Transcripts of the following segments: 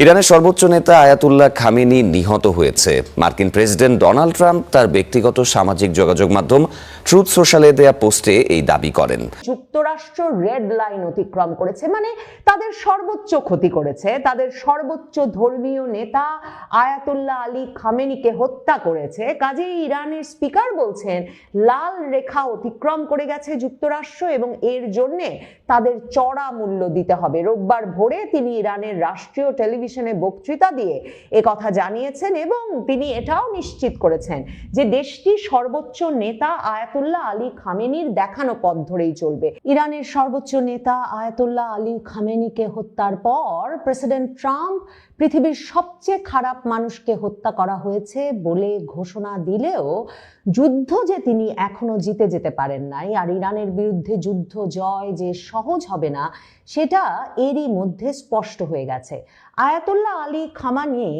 ইরানের সর্বোচ্চ নেতা আয়াতুল্লাহ খামেনি নিহত হয়েছে। মার্কিন প্রেসিডেন্ট ডোনাল্ড ট্রাম্প তার ব্যক্তিগত সামাজিক যোগাযোগ মাধ্যম ট্রুথ সোশ্যালে দেয়া পোস্টে এই দাবি করেন। যুক্তরাষ্ট্র রেড লাইন অতিক্রম করেছে, মানে তাদের সর্বোচ্চ ক্ষতি করেছে, তাদের সর্বোচ্চ ধর্মীয় নেতা আয়াতুল্লাহ আলী খামেনিকে হত্যা করেছে। কাজেই ইরানের স্পিকার বলছেন লাল রেখা অতিক্রম করে গেছে যুক্তরাষ্ট্র এবং এর জন্য তাদের চড়া মূল্য দিতে হবে। রোববার ভোরে তিনি ইরানের রাষ্ট্রীয় টেলিভিশনে বক্তৃতা দিয়ে একথা জানিয়েছেন এবং তিনি এটাও নিশ্চিত করেছেন যে দেশটির সর্বোচ্চ নেতা আয়াতুল্লাহ আলী খামেনির দেখানো পথ ধরেই চলবে। ইরানের সর্বোচ্চ নেতা আয়াতুল্লাহ আলী খামেনিকে হত্যার পর প্রেসিডেন্ট ট্রাম্প পৃথিবীর সবচেয়ে খারাপ মানুষকে হত্যা করা হয়েছে বলে ঘোষণা দিলেও যুদ্ধ যে তিনি এখনো জিতে যেতে পারেন নাই, আর ইরানের বিরুদ্ধে যুদ্ধ জয় যে সহজ হবে না সেটা এরই মধ্যে স্পষ্ট হয়ে গেছে। আয়াতুল্লাহ আলী খামেনি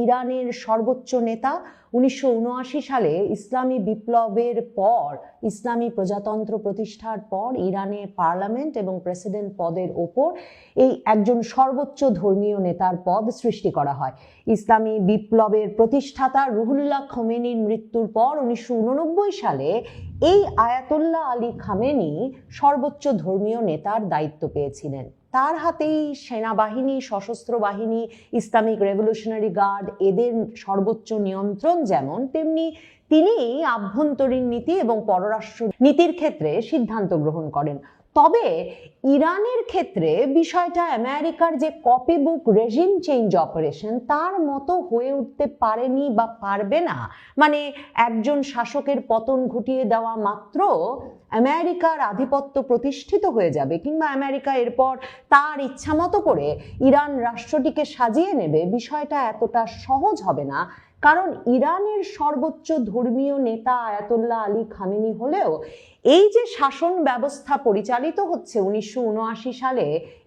ইরানের সর্বোচ্চ নেতা। 1979 সালে ইসলামী বিপ্লবের পর, ইসলামী প্রজাতন্ত্র প্রতিষ্ঠার পর ইরানে পার্লামেন্ট এবং প্রেসিডেন্ট পদের ওপর এই একজন সর্বোচ্চ ধর্মীয় নেতার পদ সৃষ্টি করা হয়। ইসলামী বিপ্লবের প্রতিষ্ঠাতা রুহুল্লাহ খোমেনির মৃত্যুর পর 1989 সালে এই আয়াতুল্লাহ আলী খামেনি সর্বোচ্চ ধর্মীয় নেতার দায়িত্ব পেয়েছিলেন। তার হাতেই সেনাবাহিনী, সশস্ত্র বাহিনী, ইসলামিক রেভলিউশনারি গার্ড এদের সর্বোচ্চ নিয়ন্ত্রণ যেমন, তেমনি তিনি আভ্যন্তরীণ নীতি এবং পররাষ্ট্র নীতির ক্ষেত্রে সিদ্ধান্ত গ্রহণ করেন। তবে ইরানের ক্ষেত্রে বিষয়টা আমেরিকার যে কপি বুক রেজিম চেঞ্জ অপারেশন তার মতো হয়ে উঠতে পারেনি বা পারবে না। মানে একজন শাসকের পতন ঘটিয়ে দেওয়া মাত্র আমেরিকার আধিপত্য প্রতিষ্ঠিত হয়ে যাবে কিংবা আমেরিকা এরপর তার ইচ্ছা মতো করে ইরান রাষ্ট্রটিকে সাজিয়ে নেবে, বিষয়টা এতটা সহজ হবে না। কারণ ইরানের সর্বোচ্চ ধর্মীয় নেতা আয়াতুল্লাহ আলী খামেনি হলেও এই যে শাসন ব্যবস্থা পরিচালিত হচ্ছে 1979 সালে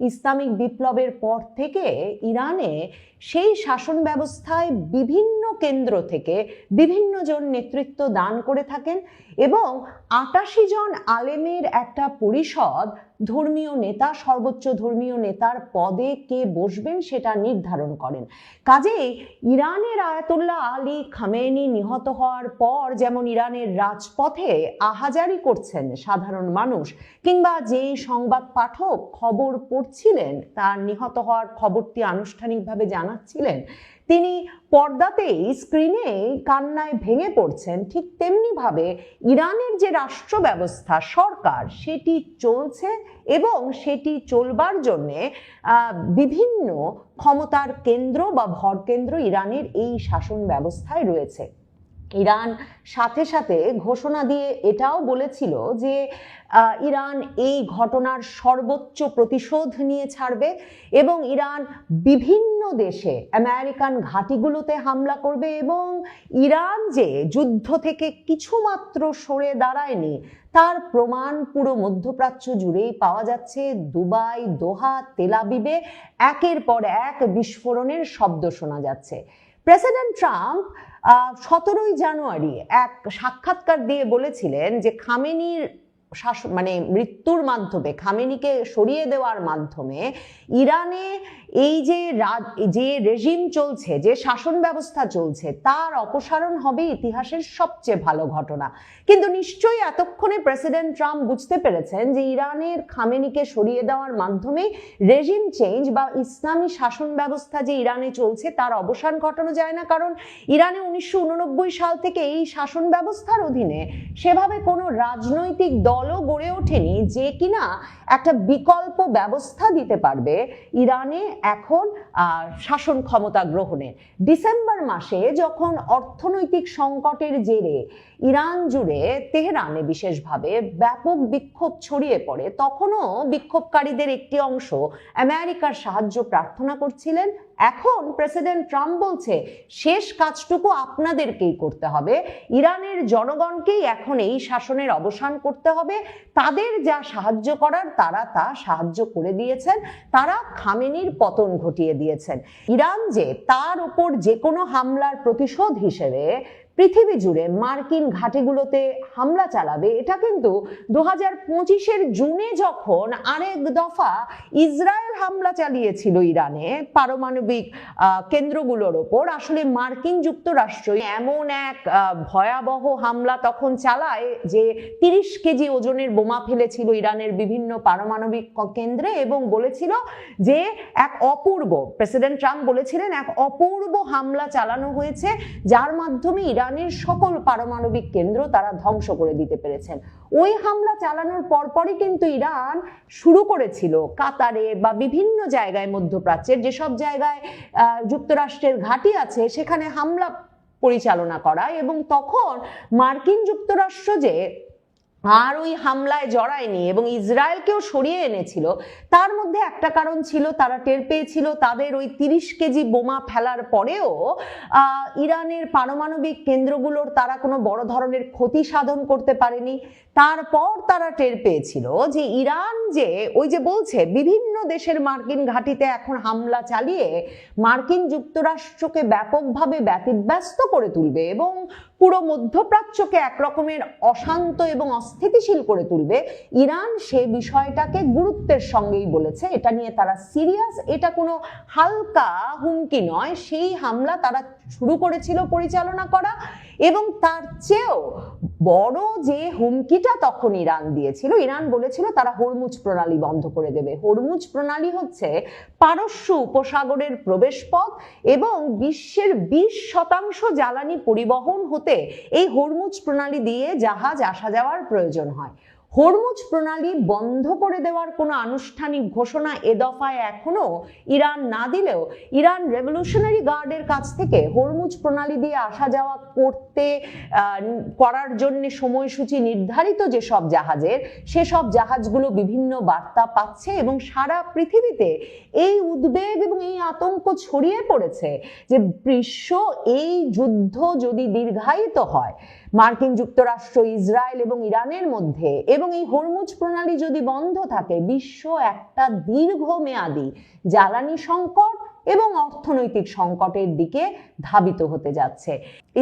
ইসলামিক বিপ্লবের পর থেকে ইরানে, সেই শাসন ব্যবস্থায় বিভিন্ন কেন্দ্র থেকে বিভিন্ন জন নেতৃত্ব দান করে থাকেন এবং 88 জন আলেমের একটা পরিষদ ধর্মীয় নেতা, সর্বোচ্চ ধর্মীয় নেতার পদে কে বসবেন সেটা নির্ধারণ করেন। কাজেই ইরানের আয়াতুল্লাহ আলী খামেনি নিহত হওয়ার পর যেমন ইরানের রাজপথে আহাজারি করছেন সাধারণ মানুষ, কিংবা যেই সংবাদ পাঠক খবর পড়ছিলেন তার নিহত হওয়ার খবরটি আনুষ্ঠানিকভাবে জানাচ্ছিলেন, তিনি পর্দাতেই স্ক্রিনে কান্নায় ভেঙে পড়ছেন, ঠিক তেমনি ভাবে ইরানের যে রাষ্ট্র ব্যবস্থা, সরকার, সেটি চলছে এবং সেটি চলবার জন্যে বিভিন্ন ক্ষমতার কেন্দ্র বা ভরকেন্দ্র ইরানের এই শাসন ব্যবস্থায় রয়েছে। ইরান সাথে সাথে ঘোষণা দিয়ে এটাও বলেছিল যে ইরান এই ঘটনার সর্বোচ্চ প্রতিশোধ নিয়ে ছাড়বে এবং ইরান বিভিন্ন দেশে আমেরিকান ঘাঁটিগুলোতে হামলা করবে এবং ইরান যে যুদ্ধ থেকে কিছুমাত্র সরে দাঁড়ায়নি তার প্রমাণ পুরো মধ্যপ্রাচ্য জুড়েই পাওয়া যাচ্ছে। দুবাই, দোহা, তেল আবিবে একের পর এক বিস্ফোরণের শব্দ শোনা যাচ্ছে। প্রেসিডেন্ট ট্রাম্প 17 জানুয়ারি এক সাক্ষাৎকার দিয়ে বলেছিলেন যে খামেনির মৃত্যুর মাধ্যমে, খামেনিকে সরিয়ে দেওয়ার মাধ্যমে ইরানে এই যে রেজিম চলছে, যে শাসন ব্যবস্থা চলছে, তার অপসারণ হবে ইতিহাসের সবচেয়ে ভালো ঘটনা। কিন্তু নিশ্চয়ই এতক্ষণে প্রেসিডেন্ট ট্রাম্প বুঝতে পেরেছেন যে ইরানের খামেনিকে সরিয়ে দেওয়ার মাধ্যমে রেজিম চেঞ্জ বা ইসলামী শাসন ব্যবস্থা যে ইরানে চলছে তার অবসান ঘটানো যায় না। কারণ ইরানে 1989 সাল থেকে এই শাসন ব্যবস্থার অধীনে সেভাবে কোনো রাজনৈতিক দলও গড়ে ওঠেনি যে কিনা একটা বিকল্প ব্যবস্থা দিতে পারবে ইরানে এখন শাসন ক্ষমতা গ্রহণে। ডিসেম্বর মাসে যখন অর্থনৈতিক সংকটের জেরে ইরান জুড়ে, তেহরানে বিশেষভাবে ব্যাপক বিক্ষোভ ছড়িয়ে পড়ে, তখনও বিক্ষোভকারীদের একটি অংশ আমেরিকার সাহায্য প্রার্থনা করছিলেন। এখন প্রেসিডেন্ট ট্রাম্প বলছে শেষ কাজটুকু আপনাদেরকেই করতে হবে, ইরানের জনগণকেই এখন এই শাসনের অবসান করতে হবে। তাদের যা সাহায্য করার তারা তা সাহায্য করে দিয়েছেন, তারা খামেনির পতন ঘটিয়ে দিয়েছেন। ইরান যে তার উপর যে কোনো হামলার প্রতিশোধ হিসেবে পৃথিবী জুড়ে মার্কিন ঘাঁটিগুলোতে হামলা চালাবে, এটা কিন্তু 2025-এর জুনে যখন আরেক দফা ইসরায়েল হামলা চালিয়েছিল ইরানে পারমাণবিক কেন্দ্রগুলোর ওপর, আসলে মার্কিন যুক্তরাষ্ট্র এমন এক ভয়াবহ হামলা তখন চালায় যে 30 কেজি ওজনের বোমা ফেলেছিল ইরানের বিভিন্ন পারমাণবিক কেন্দ্রে এবং বলেছিল যে এক অপূর্ব, প্রেসিডেন্ট ট্রাম্প বলেছিলেন এক অপূর্ব হামলা চালানো হয়েছে যার মাধ্যমে ইরানের সকল পারমাণবিক কেন্দ্র তারা ধ্বংস করে দিতে পেরেছেন। ওই হামলা চালানোর পরপরই কিন্তু ইরান শুরু করেছিল কাতারে বা বিভিন্ন জায়গায় মধ্যপ্রাচ্যের যেসব জায়গায় যুক্তরাষ্ট্রের ঘাঁটি আছে সেখানে হামলা পরিচালনা করা, এবং তখন মার্কিন যুক্তরাষ্ট্র যে আর ওই হামলায় জড়ায়নি এবং ইসরায়েলকেও সরিয়ে এনেছিল, তার মধ্যে একটা কারণ ছিল তারা টের পেয়েছিল তাদের ওই 30 কেজি বোমা ফেলার পরেও ইরানের পারমাণবিক কেন্দ্রগুলোর তারা কোনো বড় ধরনের ক্ষতি সাধন করতে পারেনি। তারপর তারা টের পেয়েছিল যে ইরান যে ওই যে বলছে বিভিন্ন দেশের মার্কিন ঘাঁটিতে এখন হামলা চালিয়ে মার্কিন যুক্তরাষ্ট্রকে ব্যাপকভাবে ব্যতিব্যস্ত করে তুলবে এবং পুরো মধ্যপ্রাচ্যকে একরকমের অশান্ত এবং অস্থিতিশীল করে তুলবে, ইরান সে বিষয়টাকে গুরুত্বের সঙ্গেই বলেছে। এটা নিয়ে তারা সিরিয়াস, এটা কোনো হালকা হুমকি নয়। সেই হামলা তারা শুরু করেছিল পরিচালনা করা, এবং তার চেয়েও বড় যে হুমকিটা তখন ইরান দিয়েছিল, ইরান বলেছিল তারা হরমুজ প্রণালী বন্ধ করে দেবে। হরমুজ প্রণালী হচ্ছে পারস্য উপসাগরের প্রবেশপথ এবং বিশ্বের 20% জ্বালানি পরিবহন হতে এই হরমুজ প্রণালী দিয়ে জাহাজ আসা যাওয়ার প্রয়োজন হয়। হরমুজ প্রণালী বন্ধ করে দেওয়ার কোনো আনুষ্ঠানিক ঘোষণা এ দফায় এখনো ইরান না দিলেও ইরান রেভলিউশনারি গার্ডের কাছ থেকে হরমুজ প্রণালী দিয়ে আসা যাওয়া করার জন্য সময়সূচি নির্ধারিত যেসব জাহাজের, সেসব জাহাজগুলো বিভিন্ন বার্তা পাচ্ছে এবং সারা পৃথিবীতে এই উদ্বেগ এবং এই আতঙ্ক ছড়িয়ে পড়েছে যে বিশ্ব এই যুদ্ধ যদি দীর্ঘায়িত হয় মার্কিন যুক্তরাষ্ট্র, ইসরায়েল এবং ইরানের মধ্যে, এবং এই হরমুজ প্রণালী যদি বন্ধ থাকে, বিশ্ব একটা দীর্ঘমেয়াদী জ্বালানি সংকট এবং অর্থনৈতিক সংকটের দিকে ধাবিত হতে যাচ্ছে।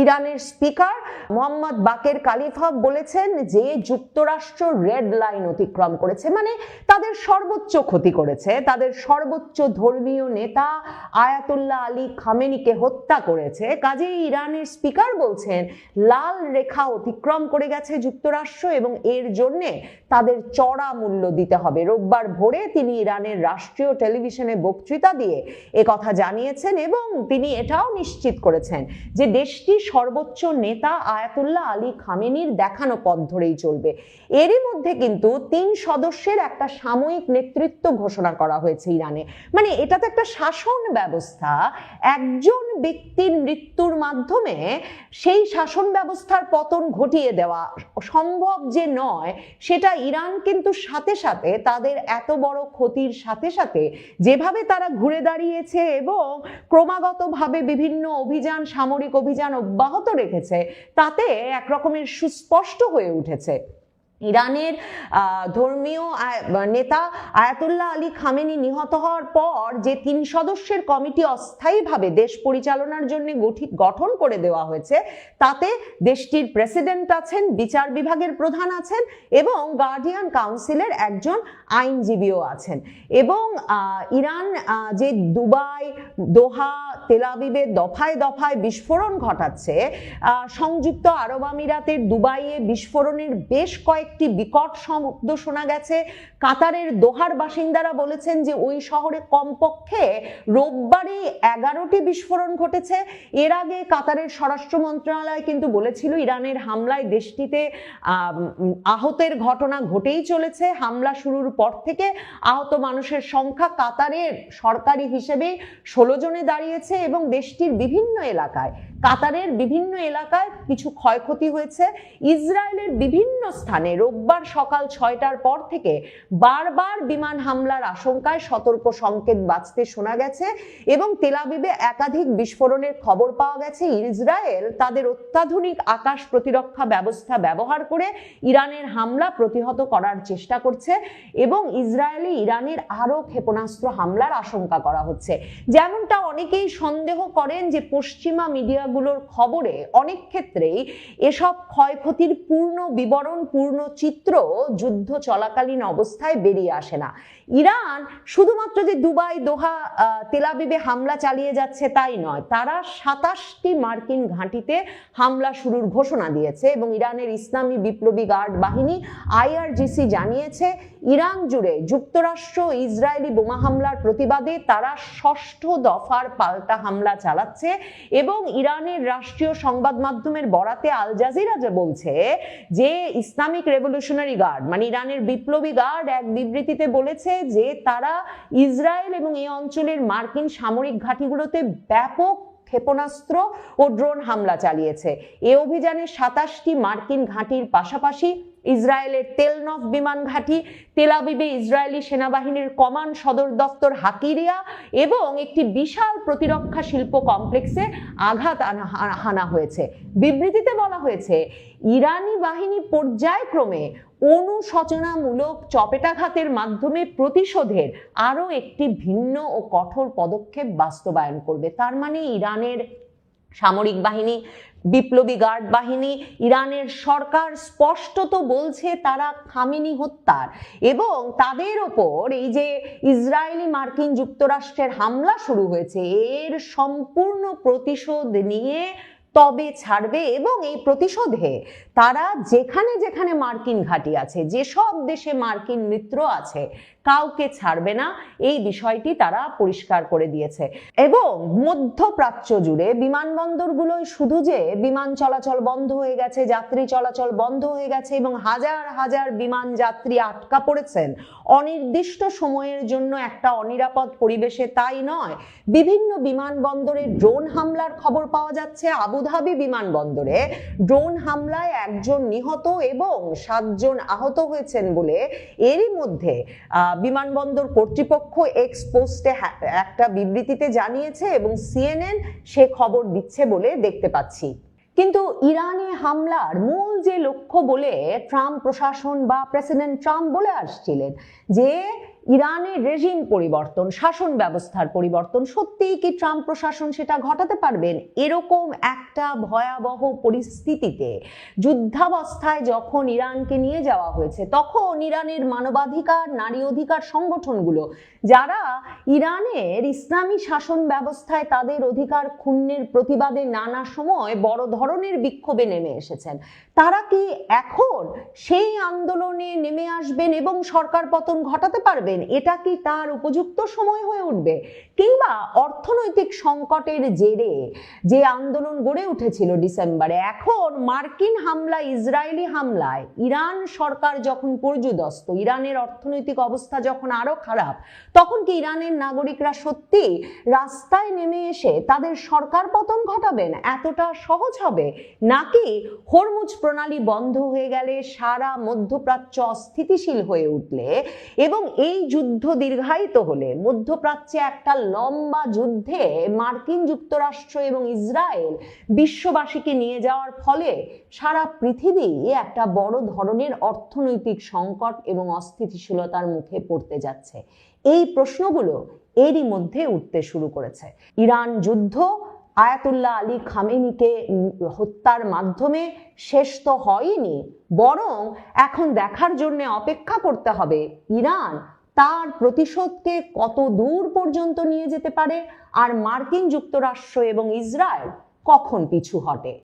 ইরানের স্পিকার মোহাম্মদ বাকের কালিফা বলেছেন যে যুক্তরাষ্ট্র রেড লাইন অতিক্রম করেছে, মানে তাদের সর্বোচ্চ ক্ষতি করেছে, তাদের সর্বোচ্চ ধর্মীয় নেতা আয়াতুল্লাহ আলী খামেনিকে হত্যা করেছে। কাজেই ইরানের স্পিকার বলছেন লাল রেখা অতিক্রম করে গেছে যুক্তরাষ্ট্র এবং এর জন্যে তাদের চড়া মূল্য দিতে হবে। রোববার ভোরে তিনি ইরানের রাষ্ট্রীয় টেলিভিশনে বক্তৃতা দিয়ে কথা জানিয়েছেন এবং তিনি এটাও নিশ্চিত করেছেন যে দেশটির সর্বোচ্চ নেতা আয়াতুল্লাহ আলী খামেনির দেখানো পথ ধরেই চলবে। এরই মধ্যে কিন্তু 3 সদস্যের একটা সাময়িক নেতৃত্ব ঘোষণা করা হয়েছে ইরানে। মানে এটা তো একটা শাসন ব্যবস্থা, একজন ব্যক্তির মৃত্যুর মাধ্যমে সেই শাসন ব্যবস্থার পতন ঘটিয়ে দেওয়া সম্ভব যে নয়, সেটা ইরান কিন্তু সাথে সাথে তাদের এত বড় ক্ষতির সাথে সাথে যেভাবে তারা ঘুরে দাঁড়িয়েছে এবং ক্রমাগতভাবে বিভিন্ন অভিযান, সামরিক অভিযান অব্যাহত রেখেছে, তাতে একরকমের সুস্পষ্ট হয়ে উঠেছে ইরানের ধর্মীয় নেতা আয়াতুল্লাহ আলী খামেনি নিহত হওয়ার পর যে 3 সদস্যের কমিটি অস্থায়ীভাবে দেশ পরিচালনার জন্য গঠন করে দেওয়া হয়েছে, তাতে দেশটির প্রেসিডেন্ট আছেন, বিচার বিভাগের প্রধান আছেন এবং গার্ডিয়ান কাউন্সিলের একজন আইনজীবীও আছেন। এবং ইরান যে দুবাই, দোহা, তেল আবিবে দফায় দফায় বিস্ফোরণ ঘটাচ্ছে, সংযুক্ত আরব আমিরাতের দুবাইয়ে বিস্ফোরণের বেশ কয়েকটি বিকট শব্দ শোনা গেছে। কাতারের দোহার বাসিন্দারা বলেছেন যে ওই শহরে কমপক্ষে রোববারই 11টি বিস্ফোরণ ঘটেছে। এর আগে কাতারের স্বরাষ্ট্র মন্ত্রণালয় কিন্তু বলেছিল ইরানের হামলায় দেশটিতে আহতের ঘটনা ঘটেই চলেছে। হামলা শুরুর পর থেকে আহত মানুষের সংখ্যা কাতারের সরকারি হিসেবে 16 জনে দাঁড়িয়েছে এবং দেশটির বিভিন্ন এলাকায়, কাতারের বিভিন্ন এলাকায় কিছু ক্ষয়ক্ষতি হয়েছে। ইসরায়েলের বিভিন্ন স্থানে রোববার সকাল 6টার পর থেকে বারবার বিমান হামলার আশঙ্কায় সতর্ক সংকেত বাজতে শোনা গেছে এবং তেল আবিবে একাধিক বিস্ফোরণের খবর পাওয়া গেছে। ইসরায়েল তাদের অত্যাধুনিক আকাশ প্রতিরক্ষা ব্যবস্থা ব্যবহার করে ইরানের হামলা প্রতিহত করার চেষ্টা করছে এবং ইসরায়েলে ইরানের আরো ক্ষেপণাস্ত্র হামলার আশঙ্কা করা হচ্ছে। যেমনটা অনেকেই সন্দেহ করেন যে পশ্চিমা মিডিয়াগুলোর খবরে অনেক ক্ষেত্রেই এসব ক্ষয়ক্ষতির পূর্ণ বিবরণ, পূর্ণ চিত্র যুদ্ধ চলাকালীন অবস্থায় বেরিয়ে আসে না। ইরান শুধুমাত্র যে দুবাই, দোহা, তেল আবিবে হামলা চালিয়ে যাচ্ছে তাই নয়, তারা 27টি মার্কিন ঘাঁটিতে হামলা শুরুর ঘোষণা দিয়েছে এবং ইরানের ইসলামী বিপ্লবী গার্ড বাহিনী IRGC জানিয়েছে ইরান জুড়ে যুক্তরাষ্ট্র ইসরায়েলি বোমা হামলার প্রতিবাদে তারা 6ষ্ঠ দফার পাল্টা হামলা চালাচ্ছে এবং ইরানের রাষ্ট্রীয় সংবাদ মাধ্যমের বরাতে আল জাজিরা যে বলছে যে ইসলামিক রেভলিউশনারি গার্ড মানে ইরানের বিপ্লবী গার্ড এক বিবৃতিতে বলেছে যে তারা ইসরায়েল এবং এই অঞ্চলের মার্কিন সামরিক ঘাঁটিগুলোতে ব্যাপক ক্ষেপণাস্ত্র ও ড্রোন হামলা চালিয়েছে। এই অভিযানে 27টি মার্কিন ঘাঁটির পাশাপাশি ইসরায়েলের তেলনভ বিমান ঘাঁটি, তেল আবিবে ইসরায়েলি সেনাবাহিনীর কমান্ড সদর দপ্তর হাকিরিয়া এবং একটি বিশাল প্রতিরক্ষা শিল্প কমপ্লেক্সে আঘাত হানা হয়েছে। বিবৃতিতে বলা হয়েছে ইরানি বাহিনী পর্যায়ক্রমে অনুশোচনামূলক চপেটাঘাতের মাধ্যমে প্রতিশোধের আরো একটি ভিন্ন ও কঠোর পদক্ষেপ বাস্তবায়ন করবে। তার মানে ইরানের সামরিক বাহিনী, বিপ্লবী গার্ড বাহিনী, ইরানের সরকার স্পষ্টত বলছে তারা খামেনি হত্যার এবং তাদের ওপর এই যে ইসরায়েলি মার্কিন যুক্তরাষ্ট্রের হামলা শুরু হয়েছে এর সম্পূর্ণ প্রতিশোধ নিয়ে তবে ছাড়বে এবং এই প্রতিশোধে তারা যেখানে যেখানে মার্কিন ঘাঁটি আছে, যেসব দেশে মার্কিন মিত্র আছে, কাউকে ছাড়বে না, এই বিষয়টি তারা পরিষ্কার করে দিয়েছে। এবং মধ্যপ্রাচ্য জুড়ে বিমানবন্দরগুলোয় শুধু যে বিমান চলাচল বন্ধ হয়ে গেছে, যাত্রী চলাচল বন্ধ হয়ে গেছে এবং হাজার হাজার বিমান যাত্রী আটকা পড়েছেন অনির্দিষ্ট সময়ের জন্য একটা অনিরাপদ পরিবেশে, তাই নয়, বিভিন্ন বিমানবন্দরে ড্রোন হামলার খবর পাওয়া যাচ্ছে। আবুধাবি বিমানবন্দরে ড্রোন হামলায় 1 জন নিহত এবং 7 জন আহত হয়েছেন বলে এরই মধ্যে বিমানবন্দর কর্তৃপক্ষ এক্স পোস্টে একটা বিবৃতিতে জানিয়েছে এবং CNN সে খবর দিচ্ছে বলে দেখতে পাচ্ছি। কিন্তু ইরানে হামলার মূল যে লক্ষ্য বলে ট্রাম্প প্রশাসন বা প্রেসিডেন্ট ট্রাম্প বলে আসছিলেন যে ইরানের রেজিম পরিবর্তন, শাসন ব্যবস্থার পরিবর্তন, সত্যিই কি ট্রাম্প প্রশাসন সেটা ঘটাতে পারবেন? এরকম একটা ভয়াবহ পরিস্থিতিতে যুদ্ধাবস্থায় যখন ইরানকে নিয়ে যাওয়া হয়েছে তখন ইরানের মানবাধিকার, নারী অধিকার সংগঠনগুলো যারা ইরানের ইসলামী শাসন ব্যবস্থায় তাদের অধিকার ক্ষুণ্ণের প্রতিবাদে নানা সময় বড় ধরনের বিক্ষোভে নেমে এসেছেন, তারা কি এখন সেই আন্দোলনে নেমে আসবেন এবং সরকার পতন ঘটাতে পারবেন? এটা কি তার উপযুক্ত সময় হয়ে উঠবে? কিংবা অর্থনৈতিক সংকটের জেরে যে আন্দোলন গড়ে উঠেছিল ডিসেম্বরে, এখন মার্কিন হামলা, ইসরায়েলি হামলায় ইরান সরকার যখন পর্যুদস্ত, ইরানের অর্থনৈতিক অবস্থা যখন আরো খারাপ, তখন কি ইরানের নাগরিকরা সত্যি রাস্তায় নেমে এসে তাদের সরকার পতন ঘটাবেন? এতটা সহজ হবে? নাকি হরমুজ প্রণালী বন্ধ হয়ে গেলে, সারা মধ্যপ্রাচ্য অস্থিতিশীল হয়ে উঠলে এবং এই যুদ্ধ দীর্ঘায়িত হলে, মধ্যপ্রাচ্যে একটা লম্বা যুদ্ধে মার্কিন যুক্তরাষ্ট্র এবং ইসরায়েল বিশ্ববাসীকে নিয়ে যাওয়ার ফলে সারা পৃথিবী একটা বড় ধরনের অর্থনৈতিক সংকট এবং অস্থিতিশীলতার মুখে পড়তে যাচ্ছে? এই প্রশ্নগুলো এরই মধ্যে উঠতে শুরু করেছে। ইরান যুদ্ধ আয়াতুল্লাহ আলী খামেনিকে হত্যার মাধ্যমে শেষ তো হয়নি, বরং এখন দেখার জন্য অপেক্ষা করতে হবে ইরান তার প্রতিশোধকে কত দূর পর্যন্ত নিয়ে যেতে পারে আর মার্কিন যুক্তরাষ্ট্র এবং ইসরায়েল কখন পিছু হটে।